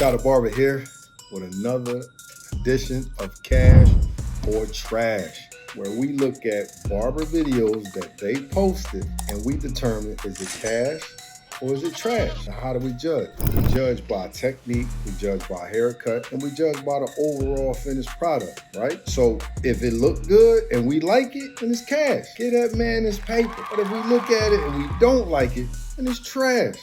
Got a barber here with another edition of Cash or Trash, where we look at barber videos that they posted and we determine is it cash or is it trash? Now, how do we judge? We judge by technique, we judge by haircut, and we judge by the overall finished product, right? So if it look good and we like it, then it's cash. Get that man his paper. But if we look at it and we don't like it, then it's trash.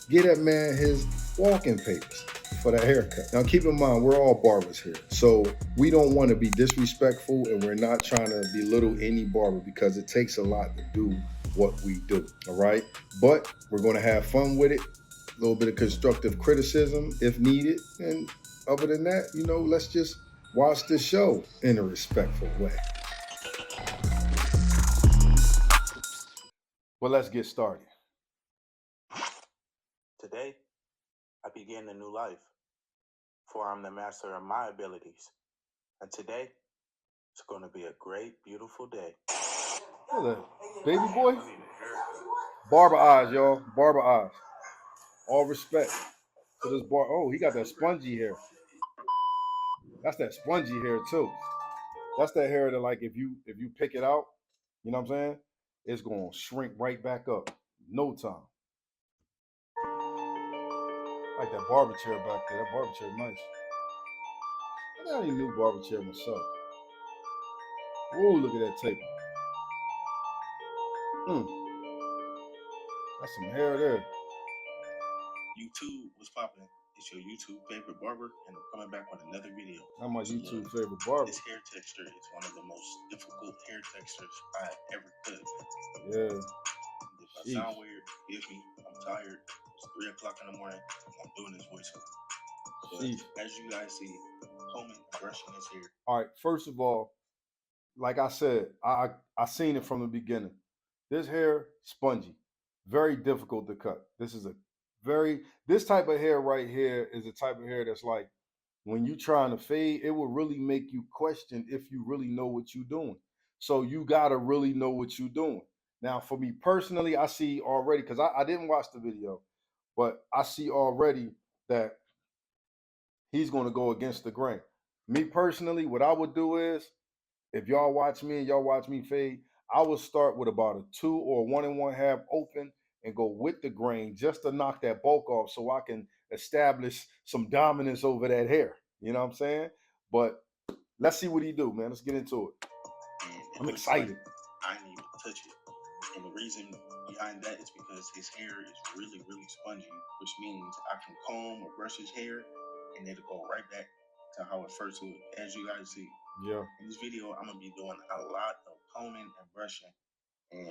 Get that man his walking papers for that haircut. Now keep in mind, we're all barbers here. So we don't want to be disrespectful and we're not trying to belittle any barber because it takes a lot to do what we do, all right? But we're going to have fun with it, a little bit of constructive criticism if needed. And other than that, let's just watch this show in a respectful way. Well, let's get started. Today, I begin a new life, for I'm the master of my abilities. And today, it's going to be a great, beautiful day. Look, baby boy. Barber eyes, y'all. Barber eyes. All respect to this bar. Oh, he got that spongy hair. That's that spongy hair too. That's that hair that, like, if you pick it out, you know what I'm saying? It's gonna shrink right back up. No time. Like that barber chair back there. That barber chair nice. I got a new barber chair myself. Whoa, look at that tape. That's some hair there. YouTube was popping. It's your YouTube favorite barber, and I'm coming back with another video. Not my YouTube favorite barber. This hair texture is one of the most difficult hair textures I've ever cut. Yeah. If I sound weird, forgive me. I'm tired. It's 3 o'clock in the morning. I'm doing this voiceover. But as you guys see, combing and brushing his hair. All right. First of all, like I said, I seen it from the beginning. This hair, spongy, very difficult to cut. This type of hair right here is the type of hair that's like, when you trying to fade, it will really make you question if you really know what you're doing. So you gotta really know what you're doing. Now, for me personally, I see already, because I didn't watch the video, but I see already that he's gonna go against the grain. Me personally, what I would do is, if y'all watch me and y'all watch me fade, I would start with about a 2 or 1 1/2 open and go with the grain just to knock that bulk off so I can establish some dominance over that hair. You know what I'm saying? But let's see what he do, man. Let's get into it. I'm excited. I didn't even touch it. And the reason behind that is because his hair is really, really spongy, which means I can comb or brush his hair and it'll go right back to how it first looked, as you guys see. Yeah. In this video, I'm gonna be doing a lot of combing and brushing, and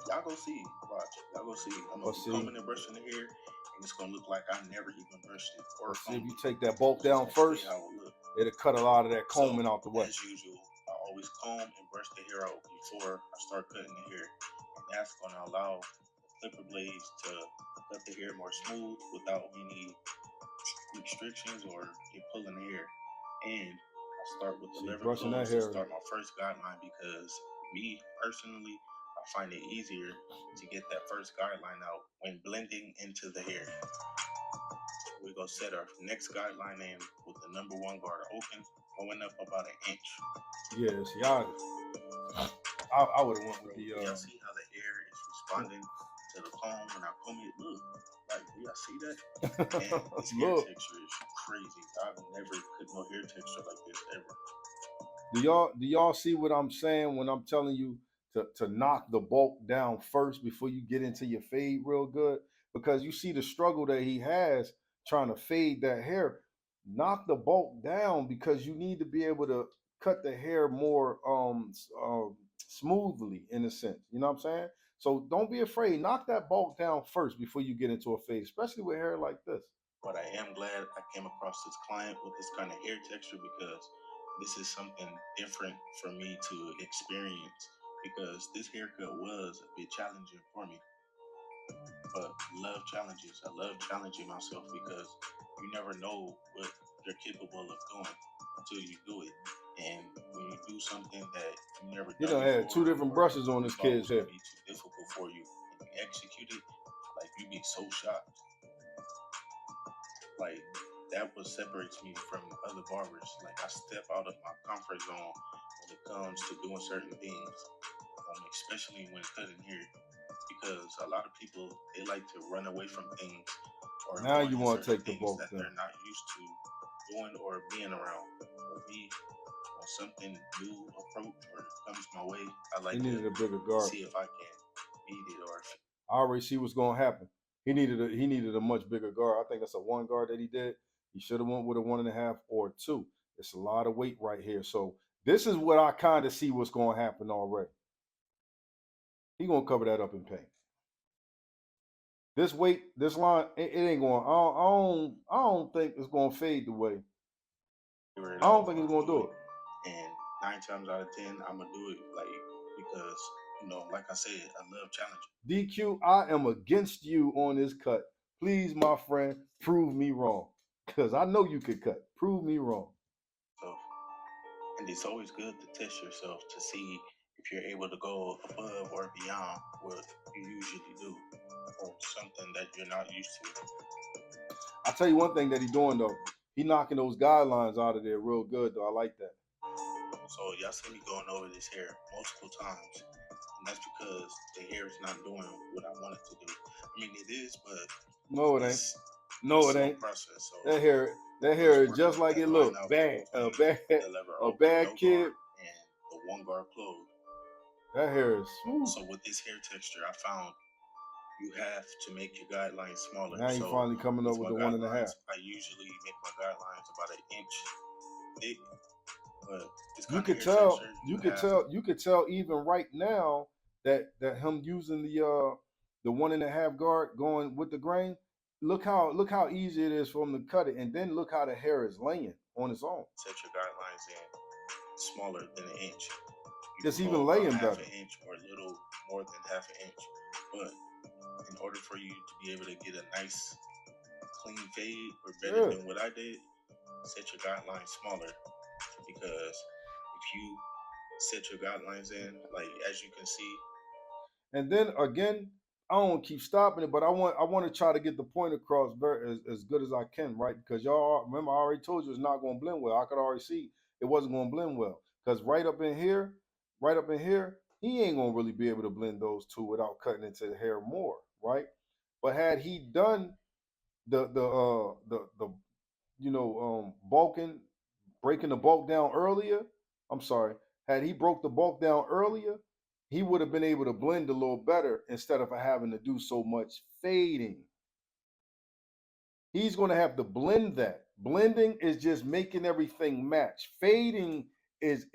y'all go see. Watch, y'all go see. I'm gonna be combing and brushing the hair, and it's gonna look like I never even brushed it. Or see, if you take that bulk down first, it'll cut a lot of that combing out the way. As usual, I always comb and brush the hair out before I start cutting the hair, and that's gonna allow the flipper blades to cut the hair more smooth without any restrictions or pulling the hair. And start with the lever close to start my first guideline, because me personally, I find it easier to get that first guideline out when blending into the hair. We're gonna set our next guideline in with the number 1 guard open, going up about 1 inch. Yes, y'all. I would have went with the. Y'all see how the hair is responding to the comb when I comb it? Look, like, do y'all see that? And this hair texture is crazy. I've never cut no hair texture like this ever. Do y'all see what I'm saying when I'm telling you to knock the bulk down first before you get into your fade real good? Because you see the struggle that he has trying to fade that hair. Knock the bulk down, because you need to be able to cut the hair more smoothly, in a sense. You know what I'm saying? So don't be afraid. Knock that bulk down first before you get into a fade, especially with hair like this. But I am glad I came across this client with this kind of hair texture, because this is something different for me to experience, because this haircut was a bit challenging for me. But love challenges. I love challenging myself, because you never know what you're capable of doing until you do it. And when you do something that you never done had 2 different brushes on this kid's hair. It's be too difficult for you, and you execute it, like, you be so shocked. Like, that what separates me from other barbers. Like I step out of my comfort zone when it comes to doing certain things, especially when cutting hair, because a lot of people they like to run away from things or Now avoid you want to certain take the things bulk that then. they're not used to doing or being around. For me, when something new approach or comes my way, I He like needed a to bigger guard. see if I can beat it or if I already see what's going to happen. He needed a much bigger guard. I think that's a 1 guard that he did. He should have went with a 1.5 or 2. It's a lot of weight right here. So this is what I kind of see what's going to happen already. He gonna cover that up in paint. This weight, this line, it ain't going. I don't think it's gonna fade the way. figure it I don't out, think I'm he's gonna gonna do do it. it. And 9 times out of 10, I'm gonna do it like because like I said, I love challenging. DQ, I am against you on this cut. Please, my friend, prove me wrong. Because I know you could cut. Prove me wrong. So, and it's always good to test yourself to see if you're able to go above or beyond what you usually do or something that you're not used to. I'll tell you one thing that he's doing though. He knocking those guidelines out of there real good though. I like that. So y'all see me going over this hair multiple times. And that's because the hair is not doing what I want it to do. I mean it is, but No, it ain't. it's No, a it slow ain't. process. So That hair is working just like that it line look. out Bad. between the lever A open, bad no kid. guard, and the 1 guard closed. That hair is smooth. So with this hair texture, I found you have to make your guidelines smaller. Now you So finally coming up with the 1.5. I usually make my guidelines about an inch thick. But this You kind of could hair tell. texture, You could tell even right now that him using the 1.5 guard going with the grain. Look how easy it is for him to cut it, and then look how the hair is laying on its own. set your guidelines in smaller than an inch. It's even laying half better. an inch or a little more than half an inch. But in order for you to be able to get a nice clean fade or better than what I did, set your guidelines smaller. Because if you set your guidelines in, like as you can see, and then again, I don't keep stopping it, but I want to try to get the point across very as good as I can, right? Because y'all remember I already told you it's not going to blend well. I could already see it wasn't going to blend well because right up in here, he ain't going to really be able to blend those two without cutting into the hair more, right? But had he done the bulking, breaking the bulk down earlier, I'm sorry, had he broke the bulk down earlier, he would have been able to blend a little better instead of having to do so much fading. He's going to have to blend that. Blending is just making everything match. Fading is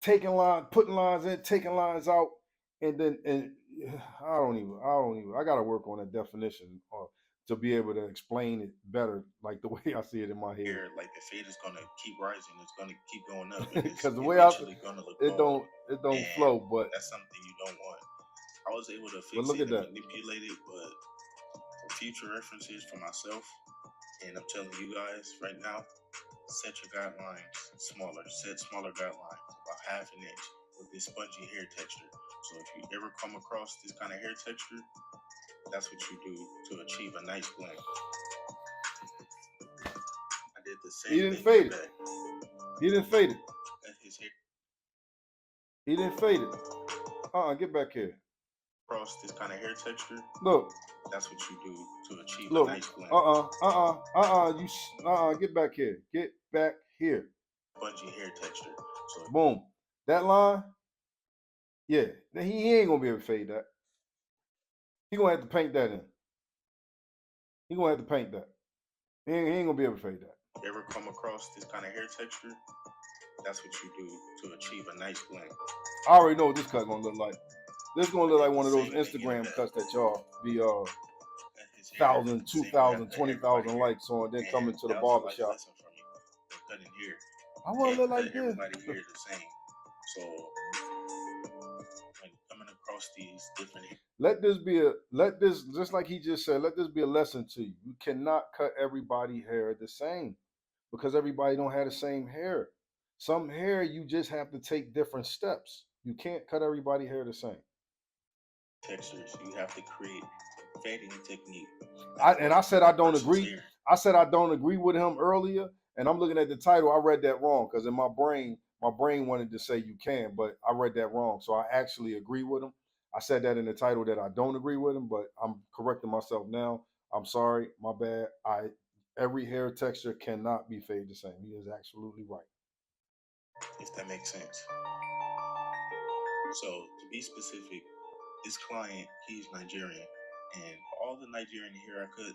putting lines in, taking lines out, and then I gotta work on a definition to be able to explain it better, like the way I see it in my head. here, like the fade is gonna keep rising, it's gonna keep going up. Because the way gonna look it bald, don't flow, but that's something you don't want. I was able to fix look it at and that. manipulate it, but for future references for myself, and I'm telling you guys right now, set your guidelines smaller. Set smaller guidelines, about half an inch, with this spongy hair texture. So if you ever come across this kind of hair texture, that's what you do to achieve a nice blend. I did the same He didn't thing fade back. it. He didn't fade it. Cut his hair He didn't fade it. Get back here. across this kind of hair texture. Look. That's what you do to achieve Look. a nice blend. Get back here. Get back here. Spongy hair texture. So boom. That line, yeah, he ain't gonna be able to fade that. He gonna have to paint that in. He gonna have to paint that. He ain't gonna be able to fade that. Ever come across this kind of hair texture? That's what you do to achieve a nice blend. I already know what this cut gonna look like. This gonna look like one of those Instagram cuts that y'all be 1,000, 2,000, 20,000 likes on, then come into the barbershop. I want to look like this. Everybody here the same. So when coming across these different, let this just like he just said, let this be a lesson to you. You cannot cut everybody hair the same because everybody don't have the same hair. Some hair you just have to take different steps. You can't cut everybody hair the same. Textures, you have to create a fading technique. I said I don't agree. I said I don't agree with him earlier, and I'm looking at the title. I read that wrong because in my brain wanted to say you can, but I read that wrong. So I actually agree with him. I said that in the title that I don't agree with him, but I'm correcting myself now. I'm sorry, my bad. Every hair texture cannot be fade the same. He is absolutely right. if that makes sense. So to be specific, this client, he's Nigerian, and all the Nigerian hair I cut,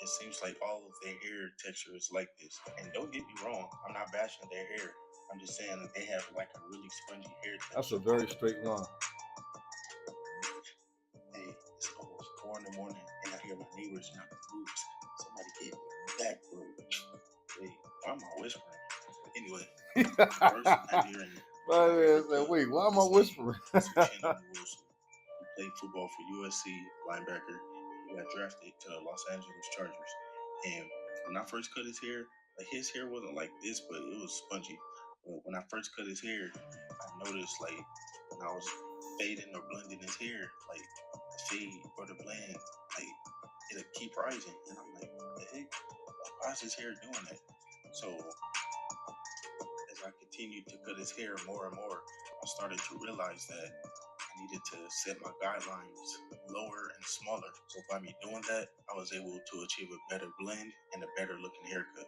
it seems like all of their hair texture is like this. And don't get me wrong, I'm not bashing their hair. I'm just saying that they have like a really spongy hair That's a texture. very straight line. Hey, it's almost 4 in the morning, and I hear my neighbors knocking roofs. Somebody get me back, bro. Wait, why am I whispering? Anyway, first Nigerian. Wait, why am I whispering? He played football for USC, linebacker. He got drafted to the Los Angeles Chargers. And when I first cut his hair, like his hair wasn't like this, but it was spongy. But when I first cut his hair, I noticed like when I was fading or blending his hair, like the fade or the blend, like it'll keep rising. And I'm like, what the heck? Like, why is his hair doing that? So as I continued to cut his hair more and more, I started to realize that I needed to set my guidelines lower and smaller. So by me doing that, I was able to achieve a better blend and a better looking haircut.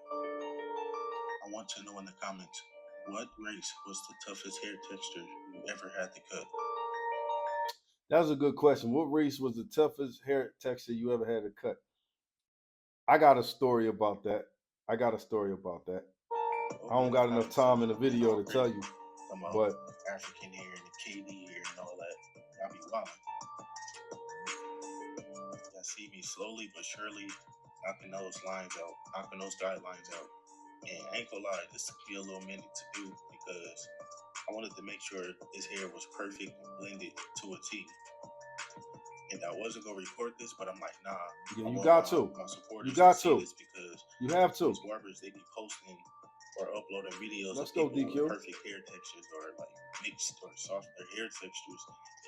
I want to know in the comments, what race was the toughest hair texture you ever had to cut? That's a good question. What race was the toughest hair texture you ever had to cut? I got a story about that. I got a story about that. I don't got enough time in the video to tell you, but African hair and the KD hair and all that, I'll be wild. Y'all see me slowly but surely knocking those lines out, knocking those guidelines out. And I ain't gonna lie, this took me a little minute to do because I wanted to make sure his hair was perfect and blended to a T. And I wasn't gonna record this, but I'm like, nah. Yeah, you got to. My supporters You got see to. this because You have to. these barbers, they be posting or uploading videos Let's of go, people DQ. with perfect hair textures or like mixed or softer hair textures,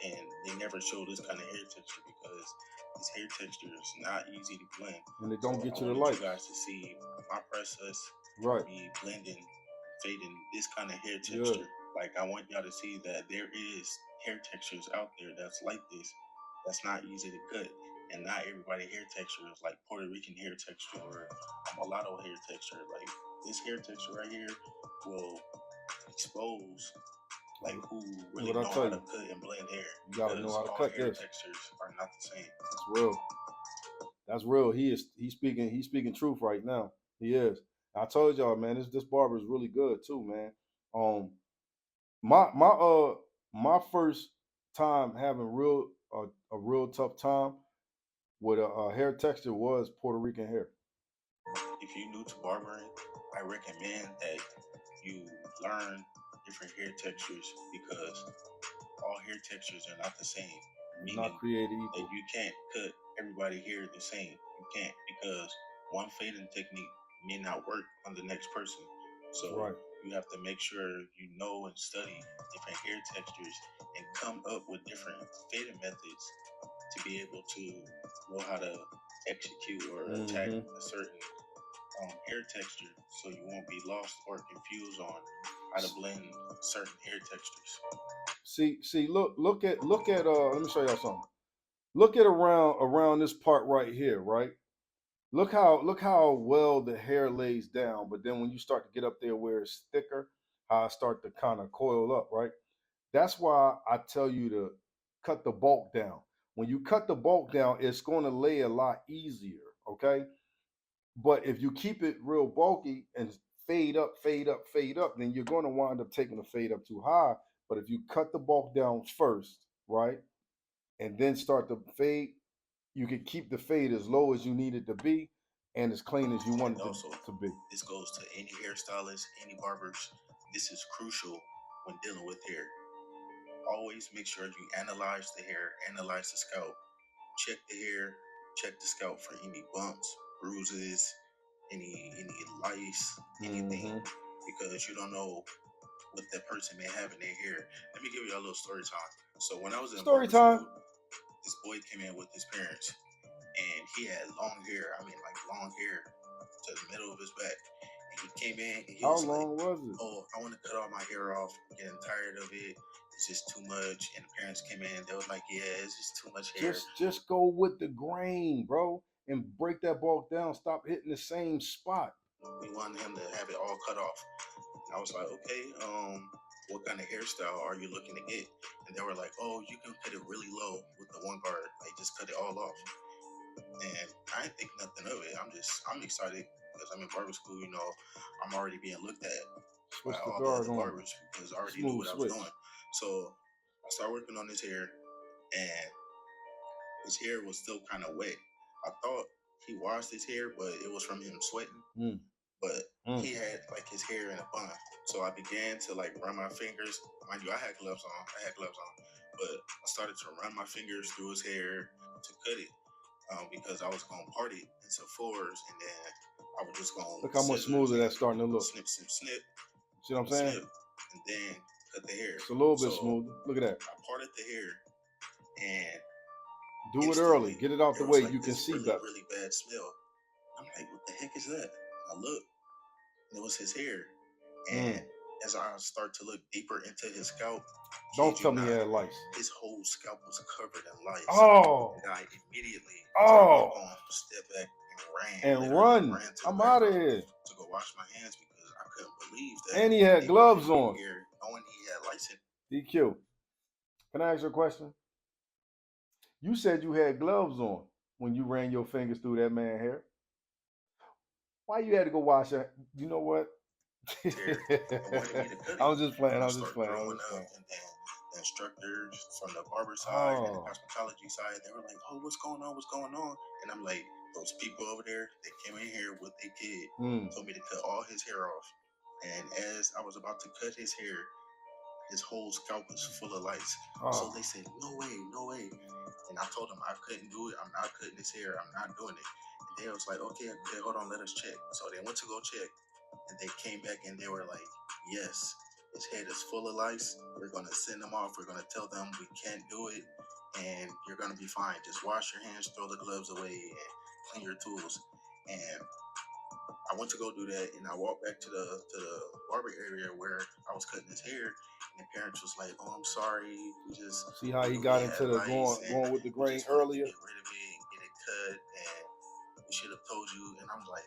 and they never show this kind of hair texture because this hair texture is not easy to blend. And they don't get I you the wanted light. you guys to see my process, Right. me blending, fading this kind of hair texture. Yeah. Like I want y'all to see that there is hair textures out there that's like this, that's not easy to cut. And not everybody hair texture is like Puerto Rican hair texture or mulatto hair texture. Like this hair texture right here will expose like who really know how to cut and blend hair. You gotta know how to cut hair this. textures are not the same. That's real. That's real. He's speaking truth right now. He is. I told y'all, man, this barber is really good too, man. My first time having a real tough time with a hair texture was Puerto Rican hair. If you're new to barbering, I recommend that you learn different hair textures because all hair textures are not the same. Not created equal. That you can't cut everybody hair the same. You can't because one fading technique may not work on the next person. So right. You have to make sure you know and study different hair textures and come up with different fading methods to be able to know how to execute or attack a certain hair texture, so you won't be lost or confused on how to blend certain hair textures. See, look at let me show y'all something. Look at around this part right here, right? Look how well the hair lays down, but then when you start to get up there where it's thicker, how I start to kind of coil up, right? That's why I tell you to cut the bulk down. When you cut the bulk down, it's going to lay a lot easier, okay? But if you keep it real bulky and fade up, fade up, fade up, then you're going to wind up taking the fade up too high. But if you cut the bulk down first, right, and then start to fade, you can keep the fade as low as you need it to be and as clean as you want it to be. This goes to any hairstylist, any barbers. This is crucial when dealing with hair. Always make sure you analyze the hair, analyze the scalp, check the hair, check the scalp for any bumps, bruises, any lice, anything, because you don't know what that person may have in their hair. Let me give you a little story time. So when I was in story time, school, this boy came in with his parents, and he had long hair. I mean, like long hair. to the middle of his back. And he came in and he How was like, long was it? "Oh, I want to cut all my hair off. I'm getting tired of it. It's just too much." And the parents came in. They were like, "Yeah, it's just too much hair." Just go with the grain, bro, and break that bulk down. Stop hitting the same spot. We wanted him to have it all cut off. And I was like, "Okay, what kind of hairstyle are you looking to get?" And they were like, "Oh, you can cut it really low with the one guard. Like, just cut it all off." And I didn't think nothing of it. I'm excited because I'm in barber school. You know, I'm already being looked at by Switch the all the guard other on. barbers because I already knew Smooth what I was switch. doing. So I started working on his hair, and his hair was still kind of wet. I thought he washed his hair, but it was from him sweating. But he had like his hair in a bun. So I began to like run my fingers. Mind you, I had gloves on. But I started to run my fingers through his hair to cut it. Because I was gonna part it into fours, and then I was just gonna look how much smoother that's starting to look. Snip, snip, snip. See what I'm saying? Snip, and then cut the hair. It's a little bit smoother. Look at that. I parted the hair, and do it early. Get it out the way. Like you can see really, better. Really bad smell. I'm like, what the heck is that? I look, and it was his hair. And as I start to look deeper into his scalp, don't tell me he had lice. His whole scalp was covered in lice. Oh. And I immediately step back and ran. I'm out of here. To go wash my hands because I couldn't believe that. And he had gloves on. Here, knowing he had lice in. DQ. Can I ask you a question? You said you had gloves on when you ran your fingers through that man's hair. Why you had to go wash your? You know what? I was just playing. And the instructors from the barber side and the cosmetology side, they were like, "Oh, what's going on? What's going on?" And I'm like, "Those people over there, they came in here with their kid, told me to cut all his hair off." And as I was about to cut his hair, his whole scalp was full of lice. So they said, "No way, no way." And I told them I couldn't do it. I'm not cutting his hair. I'm not doing it. And they was like, okay, hold on, let us check. So they went to go check, and they came back and they were like, "Yes, his head is full of lice. We're going to send him off. We're going to tell them we can't do it, and you're going to be fine. Just wash your hands, throw the gloves away, and clean your tools." And I went to go do that, and I walked back to the barber area where I was cutting his hair, and the parents was like, "Oh, I'm sorry. We just see how he got into the going with the grain earlier. Get rid of it, get it cut, and we should have told you." And I'm like,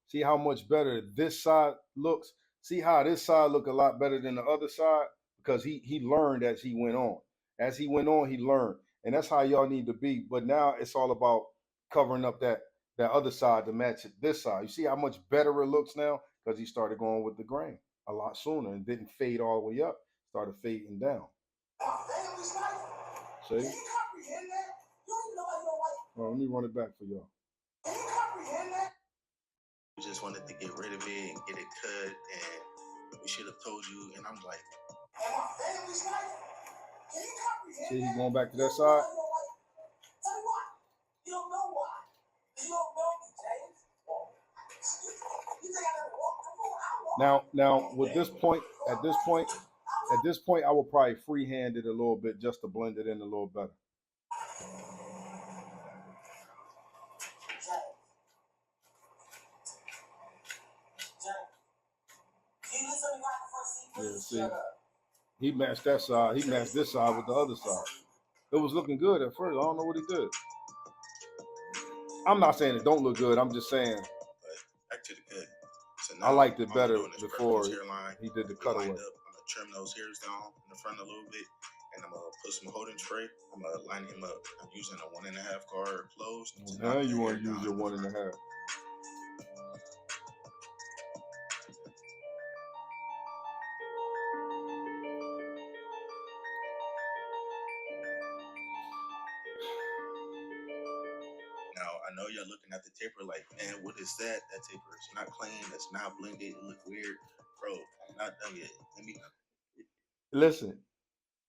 see how much better this side looks. See how this side look a lot better than the other side because he learned as he went on. As he went on, he learned, and that's how y'all need to be. But now it's all about covering up that other side to match this side. You see how much better it looks now because he started going with the grain a lot sooner and didn't fade all the way up. Started fading down. See? Oh, let me run it back for y'all. We just wanted to get rid of it and get it cut, and we should have told you. And I'm like, see, he's going back to that side. You don't know why. You don't know me, James. Now, with this point, at this point, I will probably freehand it a little bit just to blend it in a little better. Yeah, see, he matched that side. He matched this side with the other side. It was looking good at first. I don't know what he did. I'm not saying it don't look good. I'm just saying. Back to the cut. So I liked it better before he did the cutaway. I'm gonna trim those hairs down in the front a little bit, and I'm gonna put some holding spray. I'm gonna line him up. I'm using a 1.5 guard closed. Now you want to use your 1.5. Now, I know you're looking at the taper like, man, what is that? That taper is not clean. It's not blended. It look weird. Bro, I'm not done yet. Let me... Listen,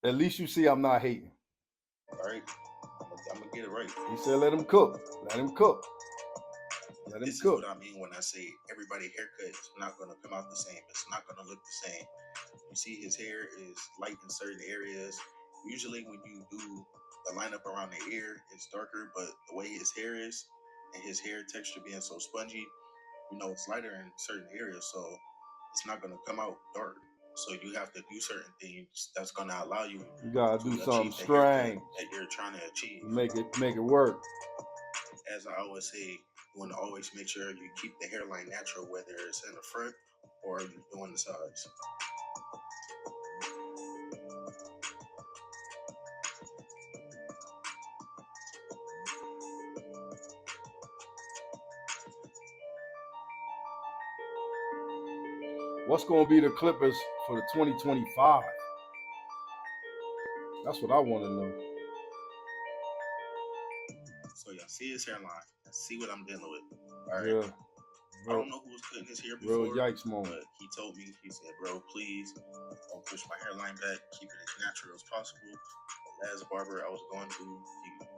at least you see I'm not hating. All right? I'm going to get it right. He said let him cook. Let him cook. Let him this cook. Is what I mean when I say everybody haircut is not going to come out the same. It's not going to look the same. You see his hair is light in certain areas. Usually when you do the lineup around the ear, it's darker, but the way his hair is and his hair texture being so spongy, it's lighter in certain areas, so it's not gonna come out dark. So you have to do certain things that's gonna allow you You gotta do to something achieve the haircut strange that you're trying to achieve. to make it work. As I always say, you want to always make sure you keep the hairline natural, whether it's in the front or you're doing the sides. What's gonna be the Clippers for the 2025? That's what I want to know. So y'all see his hairline. See what I'm dealing with. All right. Yeah. I don't know who was cutting his hair Real before, yikes moment. but he told me, he said, bro, please don't push my hairline back. Keep it as natural as possible. The last barber I was going to,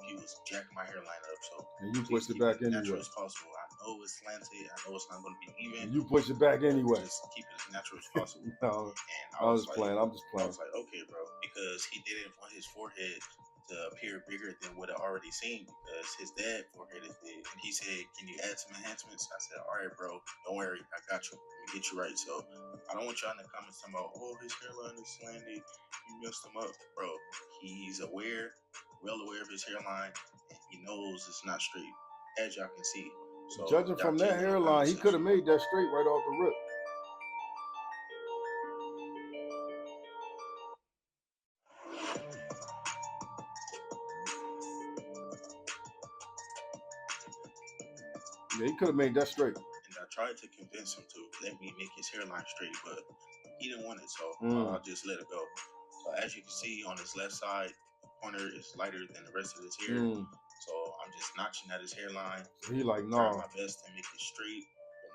he was jacking my hairline up. So And you please push it keep back it as natural anyway. as possible. I know it's slanted. I know it's not going to be even. And you push it back anyway. Just keep it as natural as possible. No, And I'm just playing. I was like, okay, bro, because he didn't want his forehead to appear bigger than what it already seemed, because his dad forehead is big. And he said, can you add some enhancements? I said, all right, bro, don't worry, I got you. Let me get you right. So I don't want y'all in the comments talking about, oh, his hairline is slanted, you messed him up. Bro, he's well aware of his hairline, and he knows it's not straight, as y'all can see. So judging from that hairline, he could have made that straight right off the rip. Yeah, he could have made that straight. And I tried to convince him to let me make his hairline straight, but he didn't want it, so I just let it go. So as you can see on his left side, the corner is lighter than the rest of his hair. So I'm just notching at his hairline. So he like, no. Trying my best to make it straight,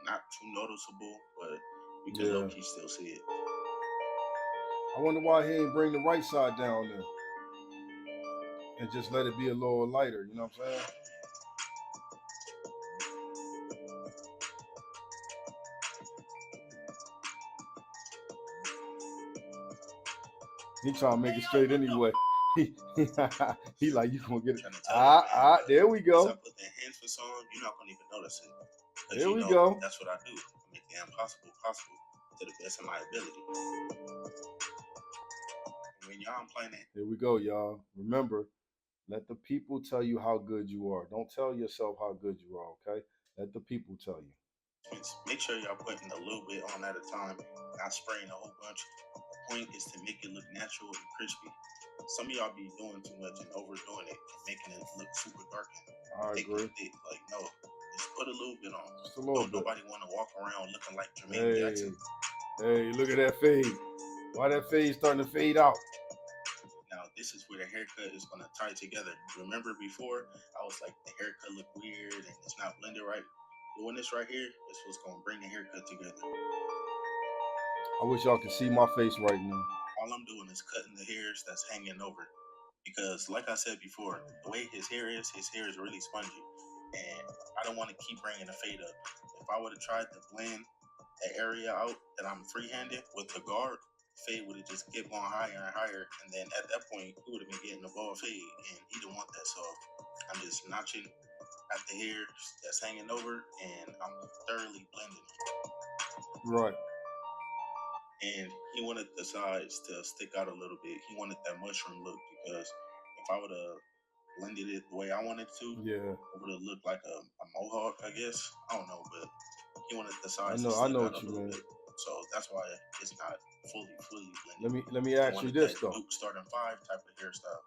but not too noticeable, but you can low-key still see it. I wonder why he ain't bring the right side down there and just let it be a little lighter, you know what I'm saying? He trying to make it straight anyway. He like, you gonna get it. There we go. Once I put the enhancements on, you're not gonna even notice it. There we go. That's what I do. I make the impossible possible to the best of my ability. When y'all playing it. Here we go, y'all. Remember, let the people tell you how good you are. Don't tell yourself how good you are, okay? Let the people tell you. Make sure y'all putting a little bit on at a time, not spraying a whole bunch. The point is to make it look natural and crispy. Some of y'all be doing too much and overdoing it and making it look super dark. I agree. Like, no, just put a little bit on. Just a little bit. Nobody want to walk around looking like Jermaine Jackson. Hey, look at that fade. Why that fade starting to fade out? Now, this is where the haircut is going to tie together. Remember before, I was like, the haircut look weird and it's not blended right. Doing this right here is what's going to bring the haircut together. I wish y'all could see my face right now. All I'm doing is cutting the hairs that's hanging over. Because like I said before, the way his hair is really spongy. And I don't want to keep bringing the fade up. If I would have tried to blend the area out that I'm freehanded with the guard, fade would have just kept going higher and higher. And then at that point, he would have been getting the ball fade. And he didn't want that. So I'm just notching at the hair that's hanging over, and I'm thoroughly blending it. Right. And he wanted the sides to stick out a little bit. He wanted that mushroom look, because if I would have blended it the way I wanted to, it would have looked like a mohawk, I guess. I don't know, but he wanted the sides to stick out a little bit. So that's why it's not fully blended. Let me ask you this though. Starting 5 type of hairstyle.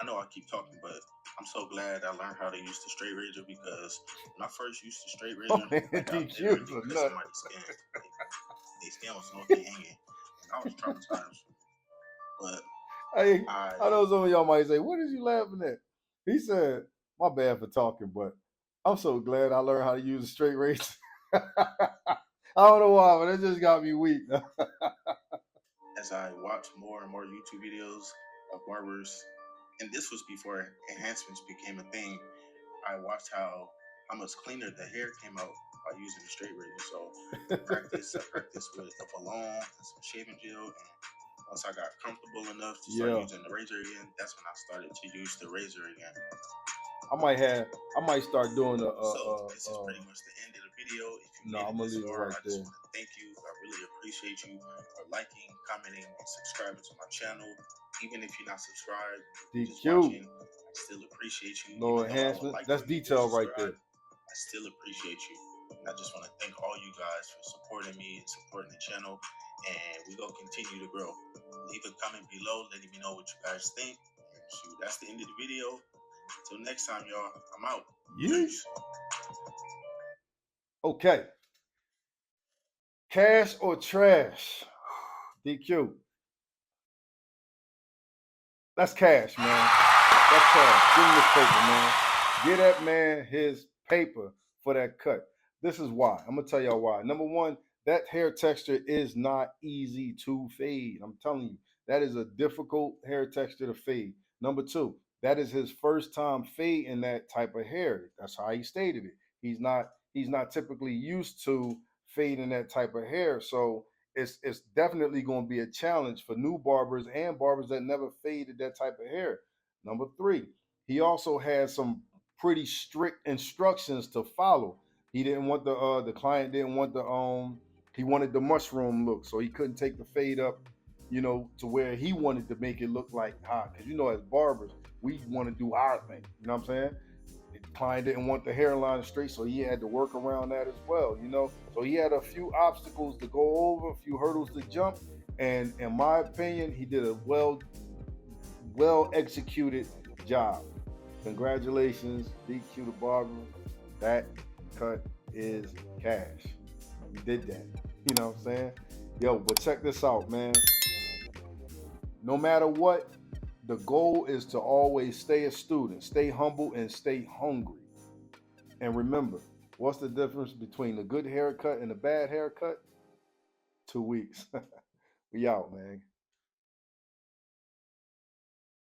I know I keep talking, but I'm so glad I learned how to use the straight razor, because when I first used the straight razor, I literally cut somebody's skin. Their skin was low-key hanging. And I was traumatized. But I know some of y'all might say, what is you laughing at? He said, my bad for talking, but I'm so glad I learned how to use a straight razor. I don't know why, but it just got me weak. As I watched more and more YouTube videos of barbers, and this was before enhancements became a thing, I watched how much cleaner the hair came out by using the straight razor. So I practiced with a balloon and some shaving gel, and once I got comfortable enough to start using the razor again, that's when I started to use the razor again. I might start doing So this is pretty much the end of the video. If you no, made I'm it gonna this leave it far, right I there. just want to thank you. I really appreciate you for liking, commenting, and subscribing to my channel. Even if you're not subscribed, just watching, DQ, I still appreciate you. little Even though I would enhancement. like That's for you to detail right subscribe, there. I still appreciate you. And I just want to thank all you guys for supporting me and supporting the channel. And we're going to continue to grow. Leave a comment below letting me know what you guys think. And shoot, that's the end of the video. Until next time, y'all, I'm out. Peace. Okay. Cash or trash? DQ. That's cash, man. That's cash. Give him his paper, man. Get that man his paper for that cut. This is why. I'm gonna tell y'all why. Number one, that hair texture is not easy to fade. I'm telling you, that is a difficult hair texture to fade. Number two, that is his first time fading that type of hair. That's how he stated it. He's not typically used to fading that type of hair. So it's definitely going to be a challenge for new barbers and barbers that never faded that type of hair. Number three, he also had some pretty strict instructions to follow. He didn't want the client didn't want he wanted the mushroom look, so he couldn't take the fade up, to where he wanted to make it look like hot. Because as barbers, we want to do our thing. You know what I'm saying? The client didn't want the hairline straight, so he had to work around that as well. So he had a few obstacles to go over, a few hurdles to jump, and in my opinion, he did a well executed job. Congratulations, DQ the barber. That cut is cash. You did that. You know what I'm saying? Yo, but check this out, man. No matter what, the goal is to always stay a student, stay humble, and stay hungry. And remember, what's the difference between a good haircut and a bad haircut? 2 weeks. We out, man.